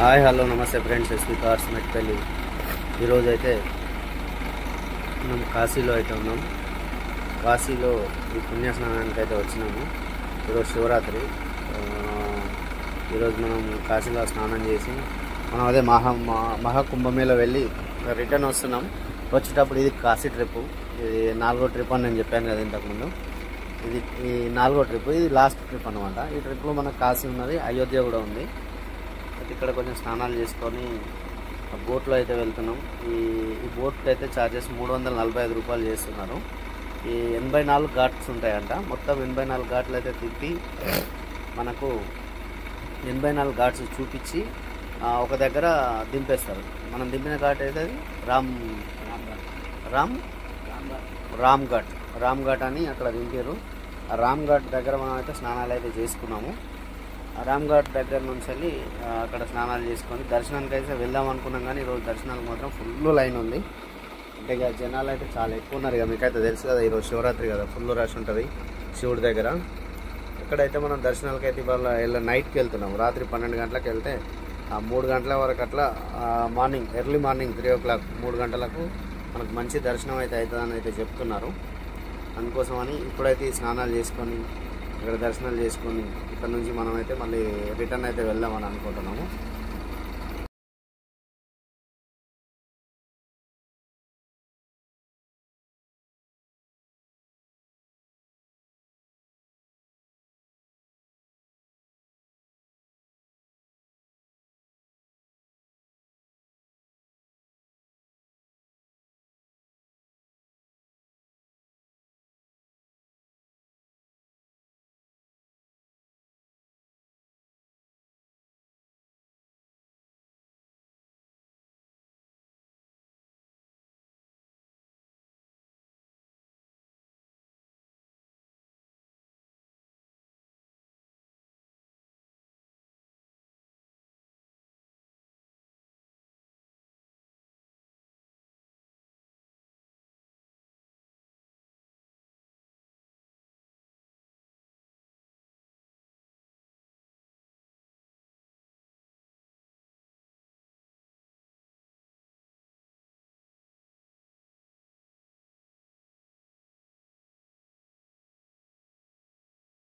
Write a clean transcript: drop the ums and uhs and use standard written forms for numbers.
Hi hello నమస్తే friends, SV cars Metpally. ఈరోజు అయితే మనం కాశీలో అయితే ఉన్నాం. కాశీలో ఈ పుణ్యస్నానానికి అయితే వచ్చినాము. ఈరోజు శివరాత్రి. ఈరోజు మనం కాశీలో స్నానం చేసి మనం అదే మహాకుంభమేళ వెళ్ళి రిటర్న్ వస్తున్నాం. వచ్చేటప్పుడు ఇది కాశీ ట్రిప్. ఇది 4వ ట్రిప్ అని నేను చెప్పాను కదా ఇంతకుముందు. ఇది ఈ 4వ ట్రిప్, ఇది లాస్ట్ ట్రిప్ అనమాట. ఈ ట్రిప్లో మనకు కాశీ ఉన్నది, అయోధ్య కూడా ఉంది. ఇక్కడ కొంచెం స్నానాలు చేసుకొని బోట్లో అయితే వెళ్తున్నాం. ఈ బోట్కి అయితే ఛార్జెస్ 345 రూపాయలు చేస్తున్నారు. ఈ 84 ఘాట్స్ ఉంటాయంట. మొత్తం 84 ఘాట్లు అయితే తిప్పి మనకు 84 ఘాట్స్ చూపించి ఒక దగ్గర దింపేస్తారు. మనం దింపిన ఘాట్ అయితే అది రామ్ ఘాట్ అని అక్కడ దింపారు. ఆ రామ్ ఘాట్ దగ్గర మనం అయితే స్నానాలు అయితే చేసుకున్నాము. రామ్ ఘాట్ దగ్గర నుంచి వెళ్ళి అక్కడ స్నానాలు చేసుకొని దర్శనానికి అయితే వెళ్దాం అనుకున్నాం. కానీ ఈరోజు దర్శనానికి మాత్రం ఫుల్ లైన్ ఉంది. అంటే ఇక జనాలు అయితే చాలా ఎక్కువ ఉన్నారు. ఇక మీకైతే తెలుసు కదా, ఈరోజు శివరాత్రి కదా, ఫుల్ రష్ ఉంటుంది శివుడి దగ్గర. ఇక్కడైతే మనం దర్శనాలకి అయితే ఇవాళ నైట్కి వెళ్తున్నాం. రాత్రి 12 గంటలకు వెళ్తే 3 గంటల వరకు అట్లా ఎర్లీ మార్నింగ్ 3 o'clock 3 గంటలకు మనకు మంచి దర్శనం అయితే అవుతుందని అయితే చెప్తున్నారు. అందుకోసమని ఇప్పుడైతే స్నానాలు చేసుకొని ఇక్కడ దర్శనాలు చేసుకొని ఇక్కడ నుంచి మనం అయితే మళ్ళీ రిటర్న్ అయితే వెళ్దామని అనుకుంటున్నాము.